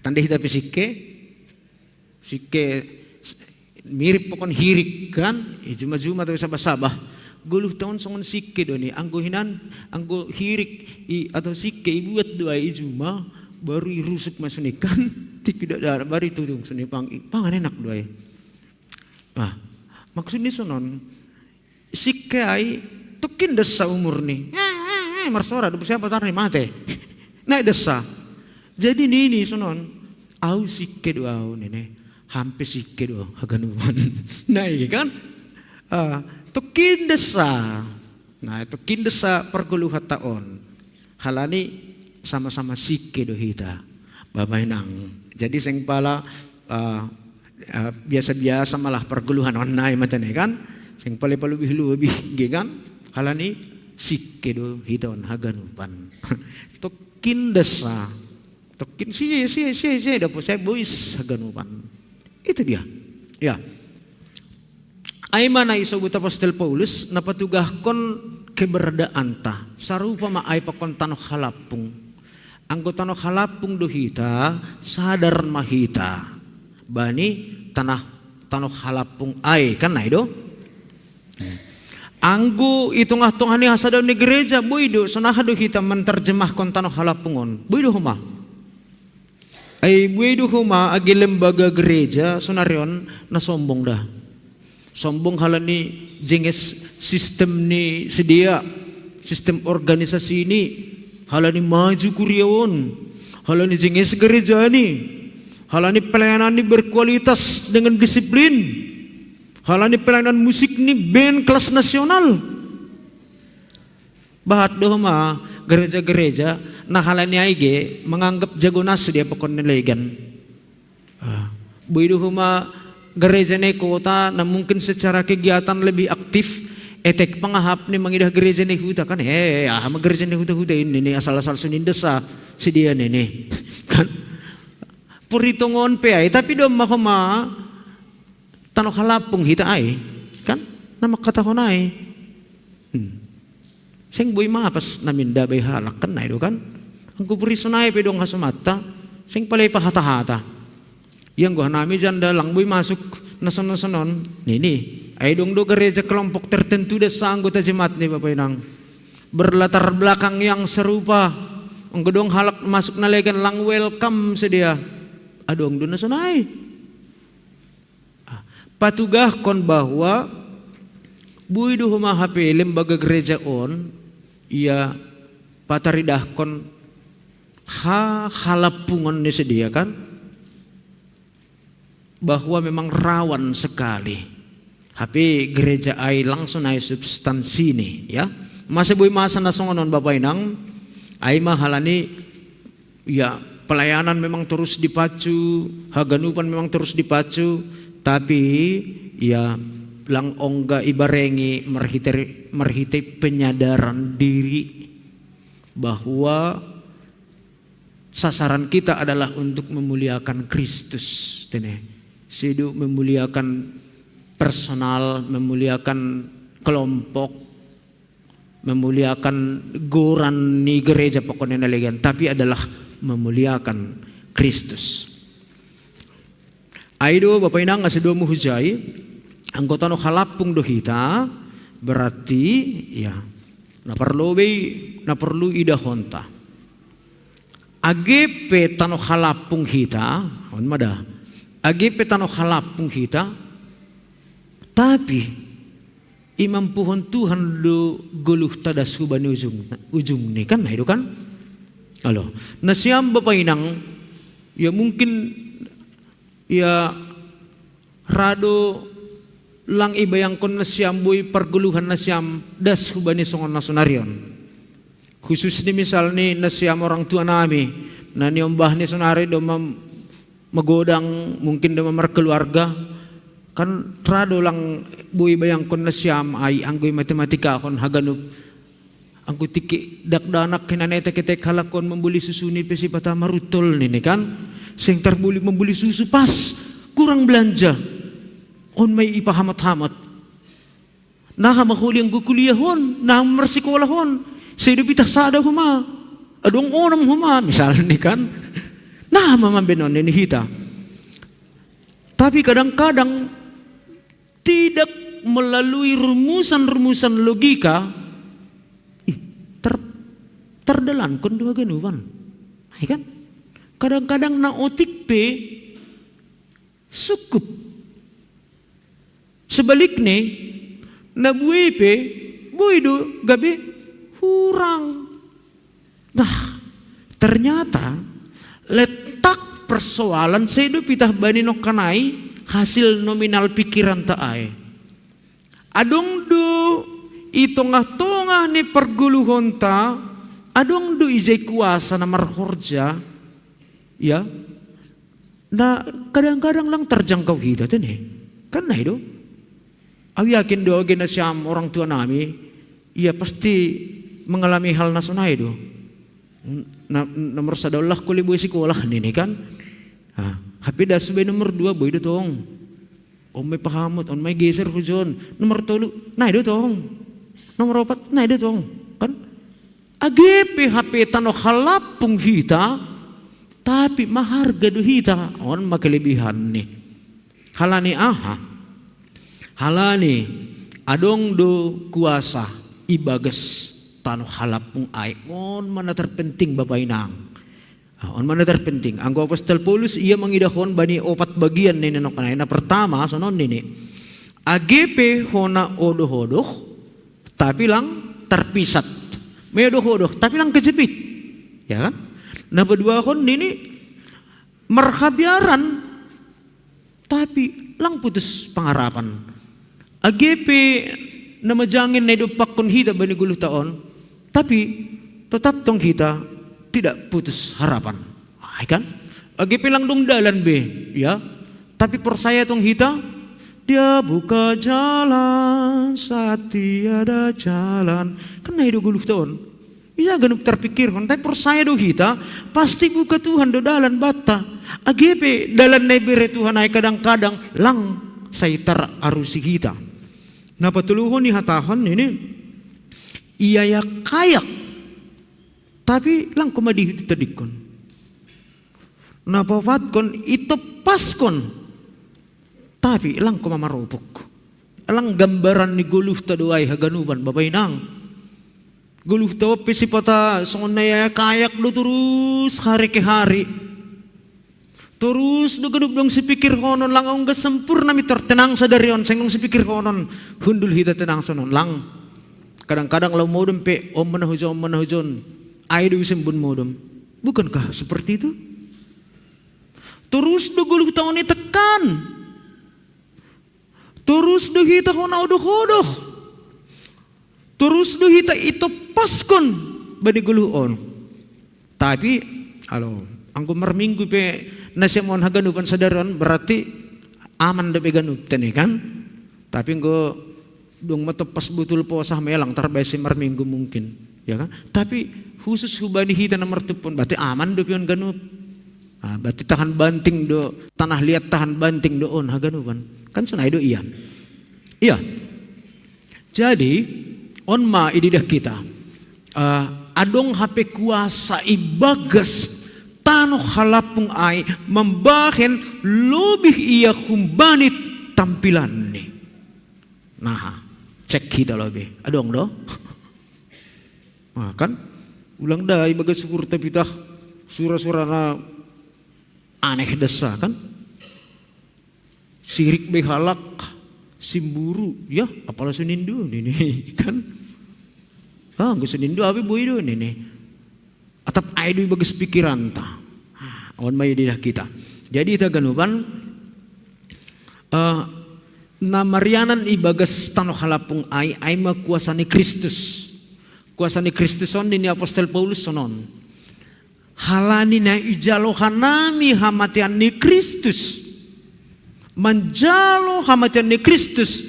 Tanda hita pisike mirip pokon hirik kan, juma-juma tapi sabah-sabah. Guluh tahun songon sikke doni, anggo hirik atau sikke ibuat dua ijuma baru irusuk masunikan, tidak ada baru tudung suni pangan enak dua. Nah, maksudnya sonon sikke ai tukin desa umur nih, marsora du siapa tar nih mate, naik desa. Jadi nini sonon, au sikke dua au nene. Hampir sikit doh haganuan. Nah ini kan tukin desa. Nah tukin desa perguluhan tahun. Halani sama-sama sikit doh hita. Babainang. Jadi sing pala biasa-biasa malah perguluhan online macam ni kan. Sing pala lebih kan. Halani sikit doh hita on haganuan. Tukin desa. Tukin si dapat saya boys haganuan. Itu dia. Ya. Ay mana isobut Apostol Paulus napatugahkon keberadaan ta. Sarupa ma ay pakon tanoh halapung. Anggo tanoh halapung dohita sadar mahita. Bani tanoh halapung ay kan na do. Anggo itong-atong hani hasadaw ni gereja boydo sonaha dohita menterjemah kon tanoh halapungon. Boydo huma. Ay buedo huma agi lembaga gereja sonarion na sombong dah. Sombong halani jenges sistem ni sedia, sistem organisasi ini halani maju kuriaon, halani jenges gereja ni, halani pelayanan ni berkualitas dengan disiplin, halani pelayanan musik ni band kelas nasional. Bahat dohma gereja-gereja nah halani aige menganggap jago nas dia pokon nelegan. Buidu huma gereja ne kota na mungkin secara kegiatan lebih aktif etek pangahap ni mangidah gereja ne huta kan gereja ne huta ini asal-asal sunin desa si dia nene kan puritongon pe ai tapi do mahoma tanoh halapung hita ai kan nama katahon ai sing boy mapas naminda bay halak kan na do kan ang kupuri sunay pedong hasumata sing palay pahata-hata yang gua nami janda lang boy masuk na sonon-sonon nini ay dong do gereja kelompok tertentu desa anggota jemaat ni Bapak Inang berlatar belakang yang serupa ang gedong halak masuk na legan lang welcome sedia adong do na sunay patugah kon bahwa buy do humahape lembaga gereja on ia pataridah kon halapungan ni sedia kan bahwa memang rawan sekali tapi gereja ay langsung ay substansi ni ya masih boy masa nasongonon Bapak Inang ay mahalani ya pelayanan memang terus dipacu haganupan memang terus dipacu tapi ya lang ongga ibarengi merhite penyadaran diri bahwa sasaran kita adalah untuk memuliakan Kristus, sidu memuliakan personal, memuliakan kelompok, memuliakan goran ni gereja pokoknya nalegan, tapi adalah memuliakan Kristus. Aido Bapak Inang asedo muhujai, anggota no halapung dohita berarti ya na perlu idahonta. Agepe tano halapung hita, on mada. Agepe tano halapung hita, tapi imam puhon Tuhan do guluh tada suban ujung ni kan, itu kan? Alo, nasiam Bapak Inang, ya mungkin ya rado lang ibayang kon nasiam boy perguluhan nasiam das hubani songon nasunarion. Khusus ni misal ni nasiam orang tua nami, na ni ombah ni sonari do magodang mungkin do keluarga kan rado lang boy bayang kon nasiam ay anggoy matematika kon haganup anggo tiki dakdanak kinanete kete kalakon membuli susu ni pesi pata marutol ni kan sing terbuli membuli susu pas kurang belanja on may ipahamat-hamat nah mahuli ang kukuliyahon nah mersikolahon sa idupitah sada huma adong onam huma misal ni kan Nah, mamambenon ini hita. Tapi kadang-kadang tidak melalui rumusan-rumusan logika, terdelan kon dua ganuan. Nah, kan? Kadang-kadang na otik pe cukup. Sebaliknya, na buwi pe buido gabi hurang. Nah, ternyata letak persoalan sedo pitah bani no kanai hasil nominal pikiran taai. Adong do itongah-tongah ni perguluhon ta, adong do ijay kuasa na marhorja, ya. Na kadang-kadang lang terjangkau kita tuh nih, kan nah itu. Aku yakin do gina siam orang tua nami, ia pasti mengalami hal nasunai do. Nomor sadaulah kuliah buat sekolah nih kan. Tapi dah sebagai nomor 2 boy itu tong. Om may pahamot, om may geser hujon. Nomor 3, nah itu tong. Nomor 4, nah itu tong. Kan? Agepe HP tano halapung hita, tapi maharga do hita. On makelebihan nih. Halani halani adong do kuasa ibagas tano halapung ay. On mana terpenting bapak inang. On mana terpenting. Ang Apostol Paulus ia mengidahon bani 4 bagian nini no kanay. Na pertama sonon nini. Agepe hona odoh-odoh tapi lang terpisat. May odoh-odoh tapi lang kejepit. Ya kan? Na kedua kon nini marhabiaran tapi lang putus pengharapan. Agepe na majangin na idupak kon hita bani 10 taon tapi tetap tong hita tidak putus harapan. Kan? Agi pilang dong dalan be, ya. Tapi persaya tong hita, dia buka jalan saat tiada jalan. Kan na hidup 10 tahun. Iya ganuk terpikir kan, tapi persaya do hita pasti buka Tuhan do dalan bata. Agi pe dalan na bere Tuhan ay kadang-kadang lang saitar arusi hita. Napatuluhon ni hatahon ini iya ya kayak tapi lang kumadihi titadikon. Napawatkon ito paskon. Tapi lang kumamarupok. Lang gambaran ni guluh taduay haganuban babay nang. Guluh tawa pisipata songon na kayak do terus hari ke hari. Terus do ganup dong si pikir konon lang ang gasempurna mitor tenang sa darion sengong si pikir konon hundul hita tenang sonon lang. Kadang-kadang law modem pe om manahujon. Ay do sembun modem. Bukankah seperti itu? Terus do guluh taon ni tekan. Terus do hita hona odoh-odoh. Terus do hita ito paskon bani guluhon. Tapi alo, angko marminggu pe nasemon haganupan sadaran berarti aman da pe ganup tani kan? Tapi engko dong matepas betul posah melang tarbesi marminggu mungkin, ya kan? Tapi khusus hubani hita nomor tupon berarti aman do pion ganup. Berarti tahan banting do tanah liat tahan banting do on haganupan. Kan sunai do iya. Iya. Jadi on ma ididah kita. Adong HP kuasa ibagas tano halapung ay membahen lebih ia humbanit tampilan ni. Nah, cek kita lebih. Adong do. Kan ulang dah ibaga syukur tapi tah surah-surah na aneh desa kan sirik behalak simburu ya apalah sunindu ini kan gue sunindu abi boy do ini atap aidu bagus pikiran ta on may didah kita jadi ita ganuban na marianan ibagas tano halapung ay makuasa ni Kristus. Kuasa ni Kristus on ni Apostol Paulus sonon. Halani na ijalohan nami hamatian ni Kristus. Manjalo hamatian ni Kristus.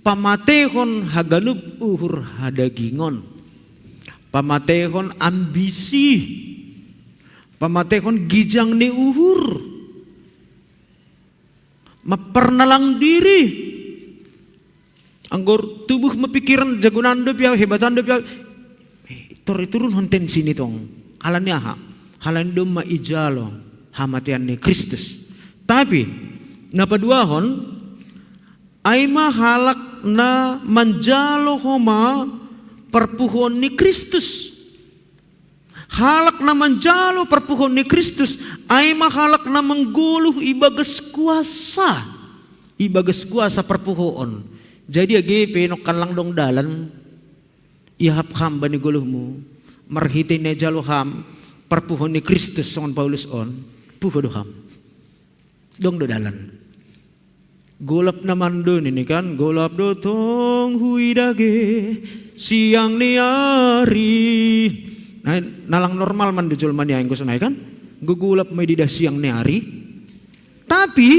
Pamatehon haganup uhur hadagingon. Pamatehon ambisi. Pamatehon gijang ni uhur. Mapernalang diri. Anggor tubuh mepikiran jagunan do piaw hebatan do piaw. Turun honten sini tong. Halannya ha. Halan do maijalo. hamatian ni Kristus. Tapi napaduahon ay mahalak na manjalo homa perpuhon ni Kristus. Halak na manjalo perpuhon ni Kristus ay mahalak na mengguluh ibagas kuasa. Ibagas kuasa perpuhon. Jadi agi penokan lang dong dalan ihap hamba ni guluhmu marhitin na jaloham perpuhon ni Kristus songon Paulus on puhodoham dong do dalan. Golap naman doon ini kan, golap do tong huidage siang ni hari. Nah, nalang normal man dujul man yang kusunay kan, gugulap may didah siang ni hari. Tapi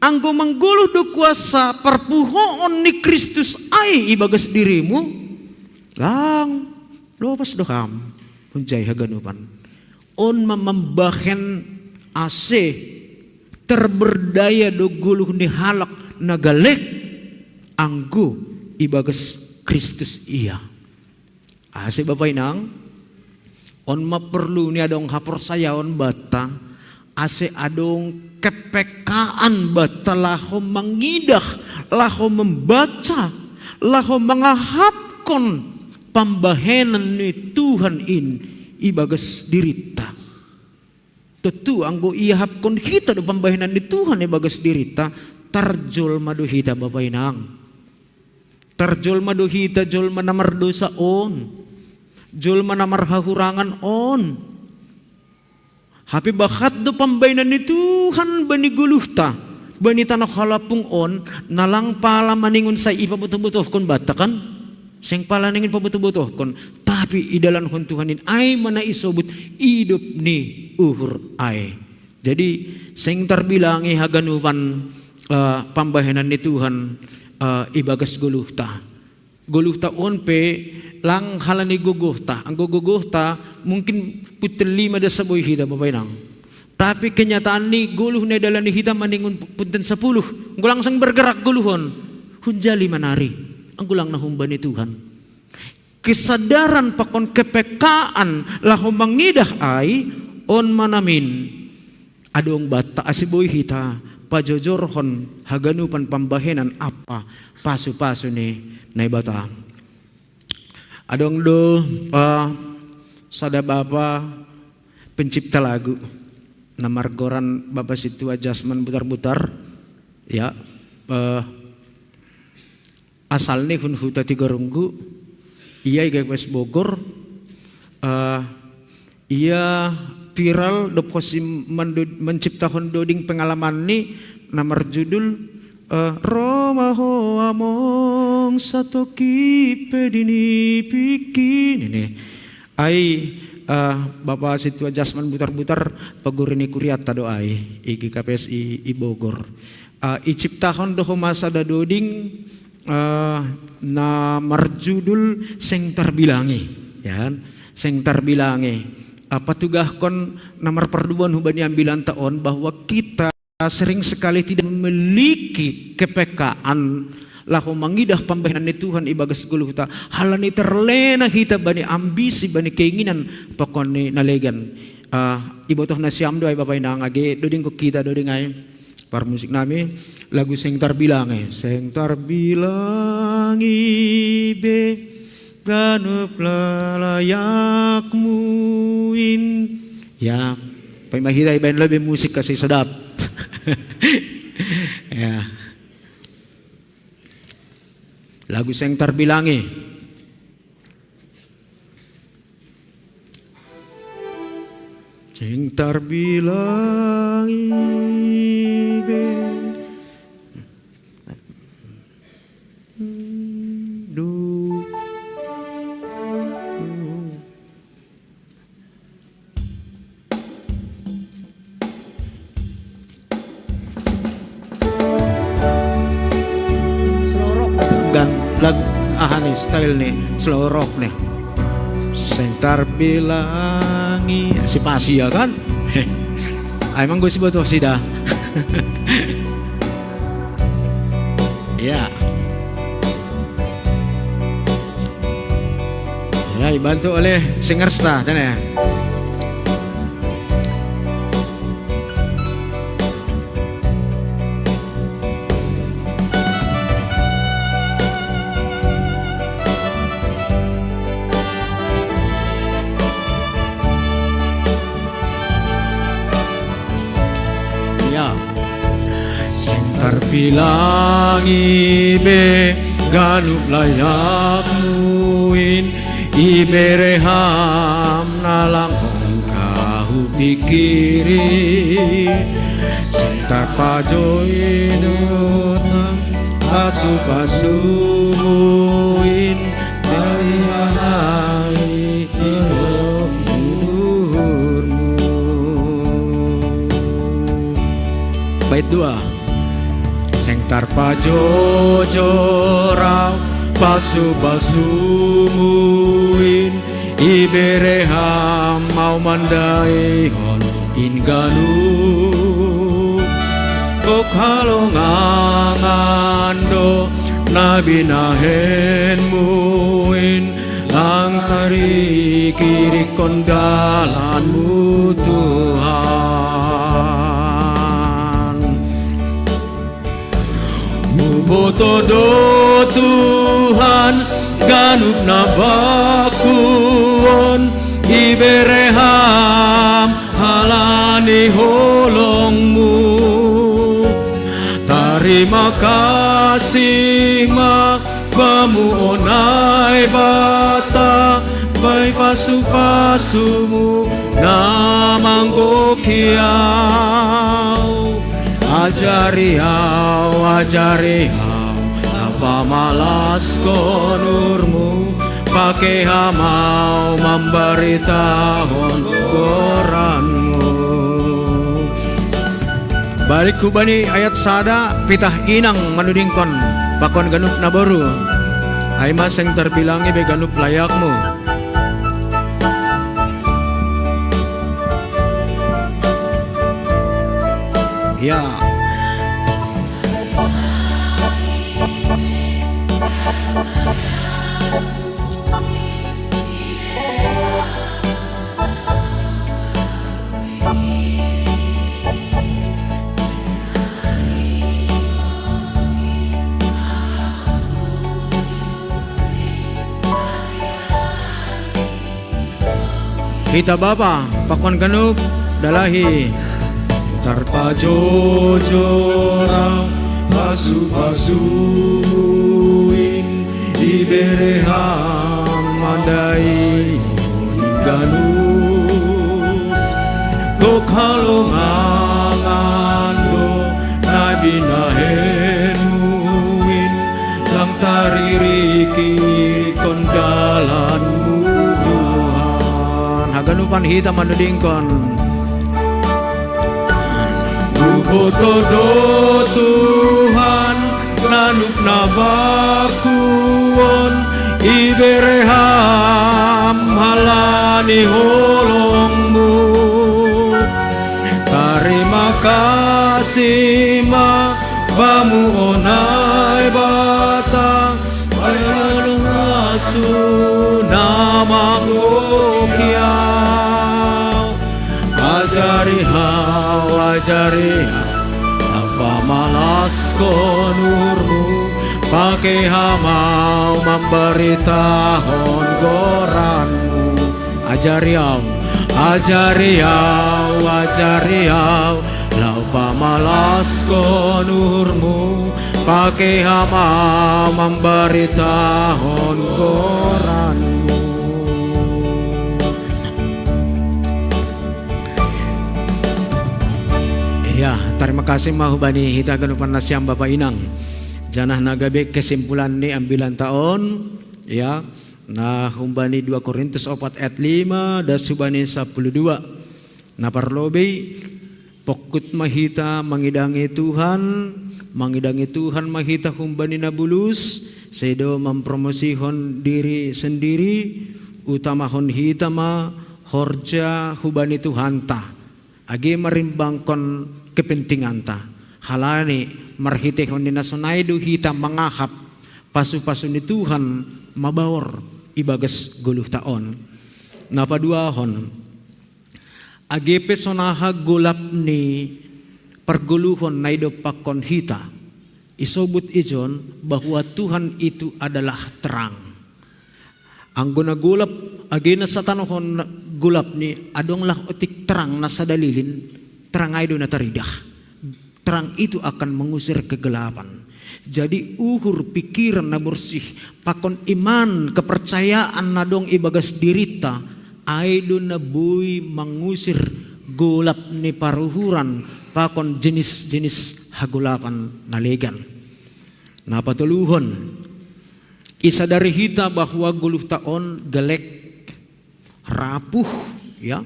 anggo mangguluh do kuasa perpuhoon ni Kristus ay ibagas dirimu, lang lopas doham hunjay haganupan. On mamambahen ase terberdaya do guluh ni halak nagalek anggo ibagas Kristus iya. Ase Bapak Inang on maperlu ni adong haporsayaon bata ase adong kepekaan bata laho mangidah laho membaca laho mangahapkon pambahenan ni Tuhan ibagas dirita. Tentu anggo ihap kon kita do pambahenan di Tuhan bagas dirita tarjol maduhita Bapak Inang. Tarjol maduhita jol manamar dosa on. Jol manamar hahurangan on. Hapi bakat do pambahenan ni Tuhan bani guluhta bani tanah halapung on nalang pala maningon sa ipabutuh-butuh kon bata kan. Seng pala ningin pabutuh-butuh kon tapi idalan hon Tuhanin ay mana isobut hidup ni uhur ay. Jadi seng terbilangi haganupan pambahenan ni Tuhan ibagas guluhta. Guluhta on pe lang halani guguhta. Ang guguhta mungkin putel 5 da saboy hita Bapak Inang. Tapi kenyataan ni guluh na dalan ni hita maningon punten 10. Ngulang sang bergerak guluhon hunjali manari. Ang gulang nahumba ni Tuhan. Kesadaran pakon kepekaan laho mangidah ay on manamin adong bata asiboy hita pajojorhon haganupan pambahenan apa pasu-pasu ni naibata. Adong do sada bapa pencipta lagu namargoran Bapak Situ Jasman butar-butar ya asal ni hun huta Tigarunggu iya igapes Bogor ia viral doposim menciptakan doding pengalaman ni namar judul Roma ho among satoki pedini pikin ini ai Bapak Situ Jasman butar-butar pagurini kuriata doai igi KPSI i Bogor iciptakan doho masa da doding na marjudul seng terbilangi ya seng terbilangi patugah kon namar perduan hubani ambilan taon bahwa kita sering sekali tidak memiliki kepekaan lahu mangidah pambahenan ni Tuhan ibagas guluhta halani terlena kita bani ambisi bani keinginan pakon ni nalegan ibotoh na siam doay Bapak Inang age doding ko kita doding ay par musik nami lagu seng terbilangi be ganup lalayakmu ya pemahira ibain lebih musik kasih sedap ya lagu seng terbilangi seng terbilangi be lagu nih style nih slow rock nih seng terbilangi si pasi ya kan emang gue sih butuh sih dah ya dibantu oleh singer star kan ya Ya. Sing terpilangi be ganup layak muin ibereham nalang kahu pikiri sing terpajoi nutang asu-asuin dari manai nurmu. Bait 2. Sing tarpajojorau pasu-pasumuin ibereham mau mandaihon inganu kok halongangando nabi nahen muin lang tari kiri kondalanmu Tuhan. Botodo Tuhan ganup nabakuon ibereham halani holongmu. Terima kasih ma bamu onai bata bai pasu-pasumu namang gokiau. Ajari hau apa malas konurmu pakai hamau memberitahuan koranmu. Balik kubani ayat sada pitah inang manudingkon pakon ganup naboru ay mas yang terbilangi be ganup layakmu. Ya. Kita bapa pakon ganup dalahi tarpajojorang pasu-pasuin ibereham mandai inganu kok halongangando nabi nahenuin lang tariri kiri kondalanmu Tuhan. Haganupan hita manudingkon Botodo Tuhan ganup nabakuon ibereham halani holongmu. Terima kasih ma bamu onai batang bayalung asu namang ukiau. Ajari hau apa malas konurmu pakai hamau memberitahuan koranmu. Ajari hau apa malas konurmu pakai hamau memberitahuan koranmu. Ya, terima kasih mahubani hita ganupan nasyam Bapak Inang. Janah nagabe kesimpulan ni ambilan tahun ya. Nah humbani 2 Korintus 4 ayat 5 dan subani 12. Nah parlobe pokut mahita mangidangi Tuhan mahita humbani nabulus sedo mempromosihon diri sendiri utamahon hita ma horja hubani Tuhan ta. Agi marimbangkon kepentingan ta halani marhitehon ni nasonaidu hita mangahap pasu-pasu ni Tuhan mabawor ibagas guluh taon napaduahon agi pesonaha gulap ni perguluhon naido pakon hita isobut ijon bahwa Tuhan itu adalah terang. Anggona gulap agi na sa tanohon gulap ni adonglah otik terang na sa dalilin terang ay do na taridah terang itu akan mengusir kegelapan. Jadi uhur pikiran na bersih, pakon iman kepercayaan na dong ibagas dirita, aido na bui mengusir golap ni paruhuran, pakon jenis-jenis hagulapan na legan. Napatuluhon, isa dari hita bahwa guluh taon galek rapuh, ya,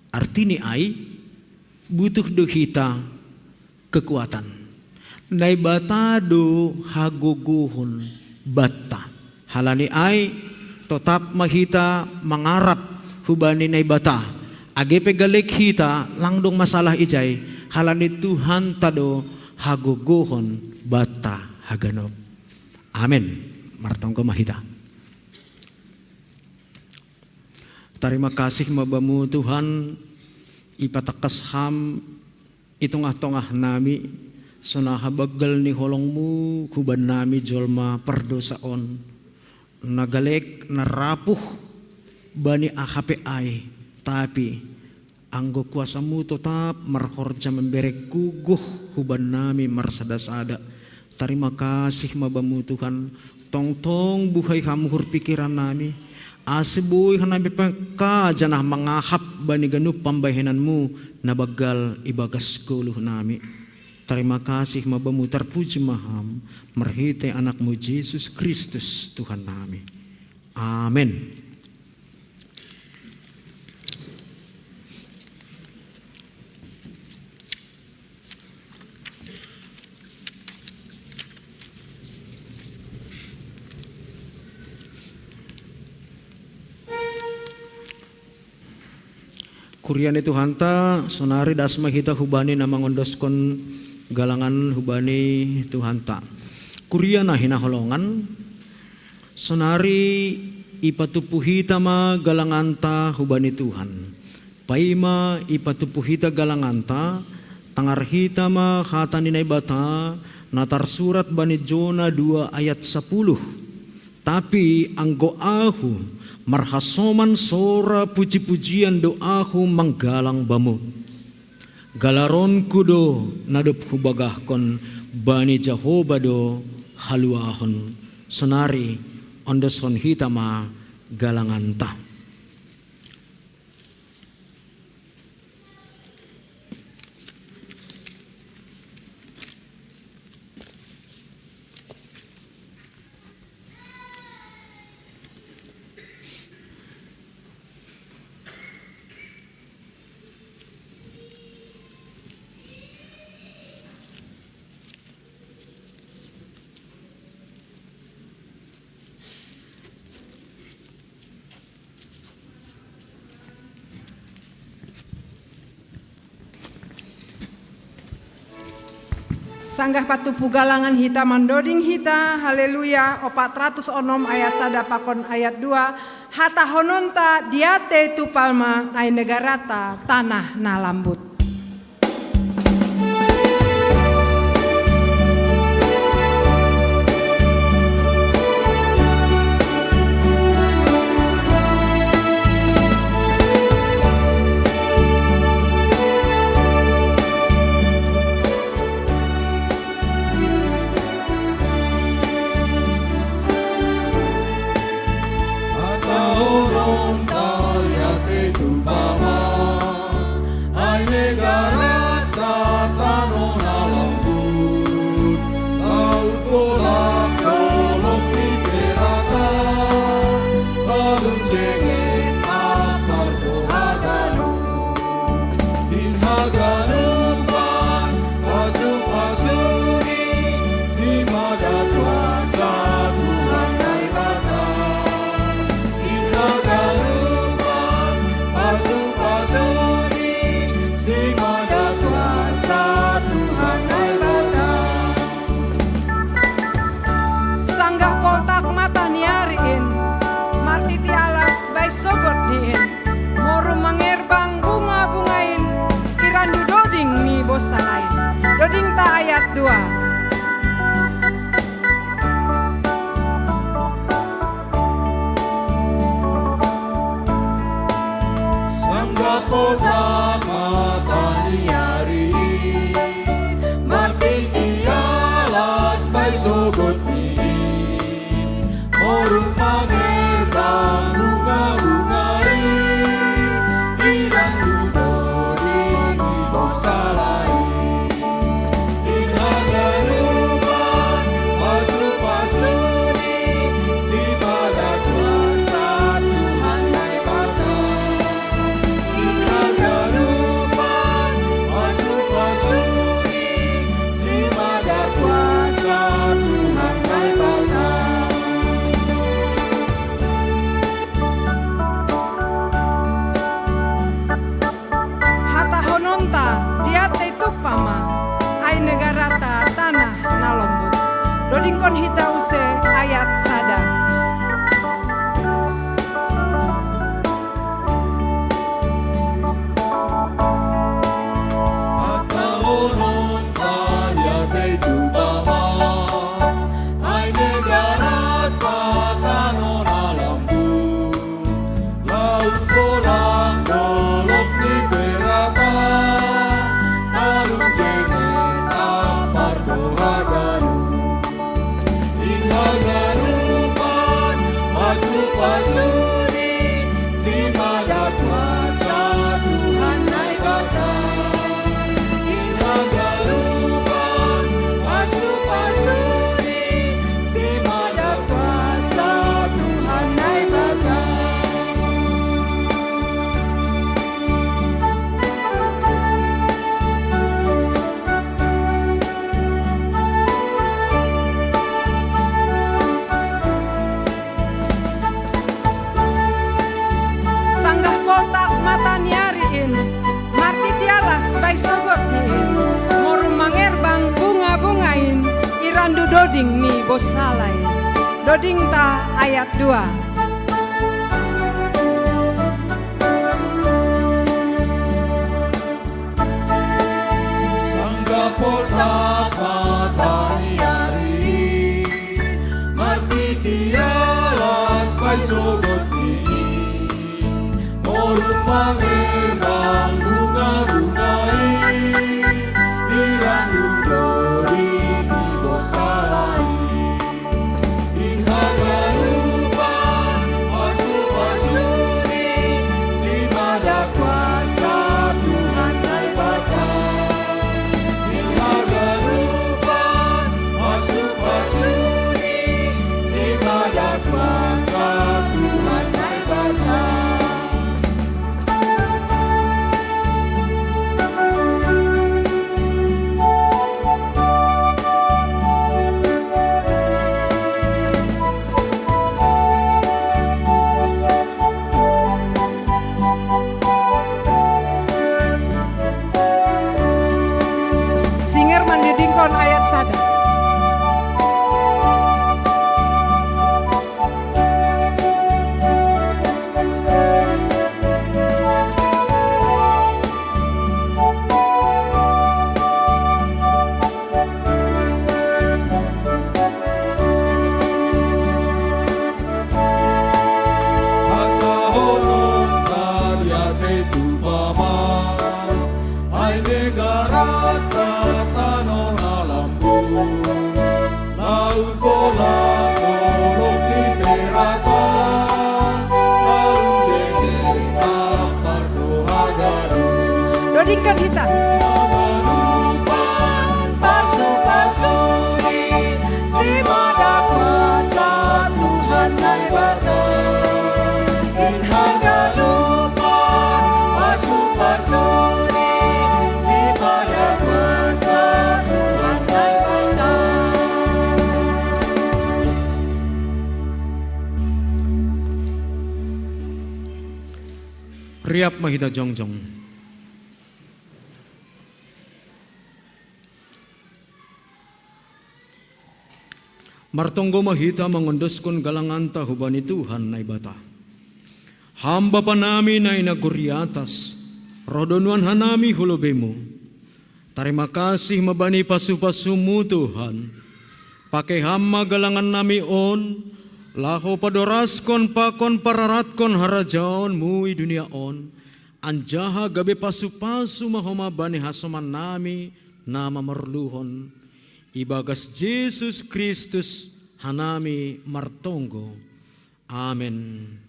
artinya ay butuh do hita kekuatan. Nai bata do haguguhon bata. Halani ay tetap mahita mangarap hubani nai bata. Agepe galek hita langdong masalah ijay. Halani Tuhan tado haguguhon bata haganob. Amin. Martong ko mahita. Terima kasih mabamu Tuhan. Ipatakas ham itong-tongah nami. Sonahabagal ni holongmu kuban nami jolma perdosaon. Nagalek narapuh bani ahape ay. Tapi anggo kuasamu tetap marhorja memberek kuguh kuban nami marsadasada. Terima kasih mabamu Tuhan. Tong-tong buhay hamuhur pikiran nami. Asibuy hanabi pangka janah mangahap bani ganup pambahinanmu nabagal ibagas kuluh nami. Terima kasih mabamu terpuji maham merhite anakmu Yesus Kristus Tuhan nami. Amin. Kurian itu hanta sonari dasma hita hubani na mangondoskon galangan hubani Tuhan ta. Kurian na hinaholongan sonari ipatupuhita ma galangan ta hubani Tuhan. Paima ipatupuhita galangan ta tangarhita ma kata ninay bata natar surat bani Jona 2 ayat 10. Tapi ang goahu marhasoman sora puji-pujian doahu manggalang bamu. Galaron kudo nadop hubagahkon bani Jehovah do haluahon. Sonari ondoson hitama galanganta. Sanggah patupu galangan hita mandoding hita, haleluya, 406 ayat sadapakon ayat 2, hata hononta diate tu palma nai negarata tanah na lambut. Sogot diin, moru mangerbang bunga-bungain, irandu doding ni bosanain, doding ta ayat 2. Sangga kota mataniari, mandodingkon hita use ayat sada. Doding mi bosalai. Doding ta ayat 2. Sangga polta pataniari marti tialas pai sogot ni morum mangerbang bunga-bungai irandu dori di bosalai inhagarupan pasu-pasuri si mada kuasa Tuhan naik bata inhagarupan pasu-pasuri si mada kuasa Tuhan naik bata. Singer mandodingkon ayat sada. Dodingkan hita. Pasu-pasuri si mada kuasa Tuhan naik bata inhagarupan pasu-pasuri si mada kuasa Tuhan naik bata. Riap mahita jongjong. Martonggo mahita mengondoskan galangan tahubani Tuhan na ibata. Hamba panami na inaguri atas, rodonuan hanami hulobemu. Terima kasih mabani pasu-pasumu Tuhan. Pakai hamba galangan nami on, laho padoraskon pakon pararatkon harajaon mui dunia on. Anjaha gabe pasu-pasu mahoma bani hasoman nami nama merluhon. Ibagas Yesus Kristus hanami martonggo. Amen.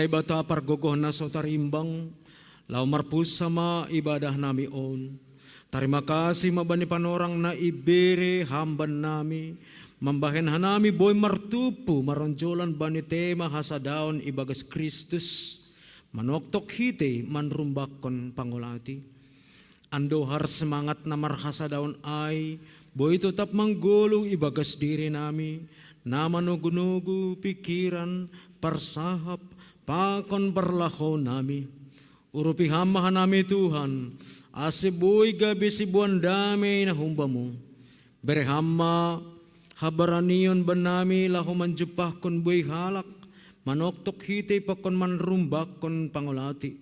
Panday bata pargogoh na so tarimbang, lau marpus sama ibadah nami on. Terima kasih mabani panorang na ibere hamban nami, mambahen hanami boy martupu maronjolan bani tema hasadaon ibagas Kristus, manoktok hite manrumbakon pangulati. Ando har semangat na marhasadaon ay, boy tetap manggulung ibagas diri nami, na manugunugu pikiran, parsahap, pakon berlaho nami. Urupi hamahan nami Tuhan, ase boy gabi si buwan damay na humbamu. Bere hama, habaranion ba nami laho manjupah kon boy halak, manoktok hite pakon manrumbak kon pangulati.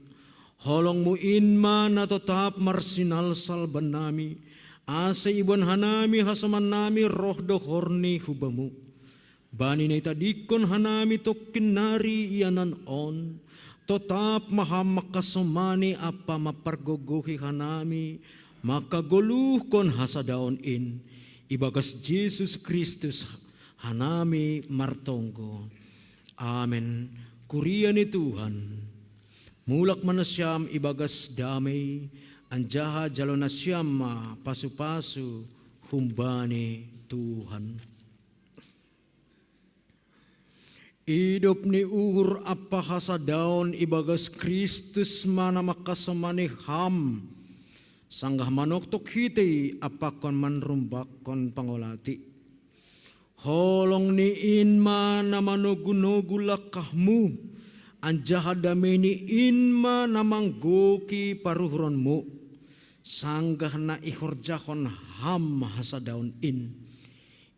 Holong mo inma na tetap marsinal salban nami, ase ibuan hanami hasaman nami roh dohorni hubamu. Bani na itadikon hanami tokin nari ianan on, tetap maha makasumani apa mapargogohi hanami, makaguluh kon hasadaon in, ibagas Jesus Kristus hanami martonggo. Amen. Kuriya ni Tuhan. Mulak manasyam ibagas damay, anjaha jalo nasyam pasu-pasu humbani Tuhan. Idop ni uhur apa hasadaon ibagas Kristus mana makasamani ham, sanggah manoktok hiti apakon manrumbak kon pangolati. Holong ni inma na manugunugulakahmu, anjaha dameni inma namanggoki paruhronmu, sanggah na ihorjahon ham hasadaon in.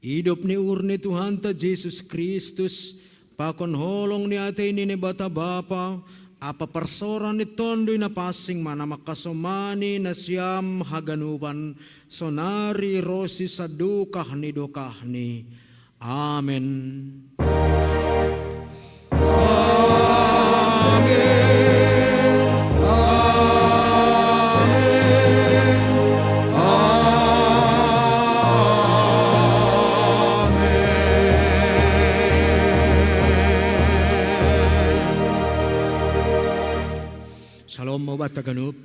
Idop ni urni Tuhan ta Jesus Kristus, pakon holong ni ate ni bata bapa, apa persoran ni tondoy na pasing mana makasomani na siyam haganuban, sonari rosi sadukah ni dokah ni. Amen. Shalom mo ba taganup?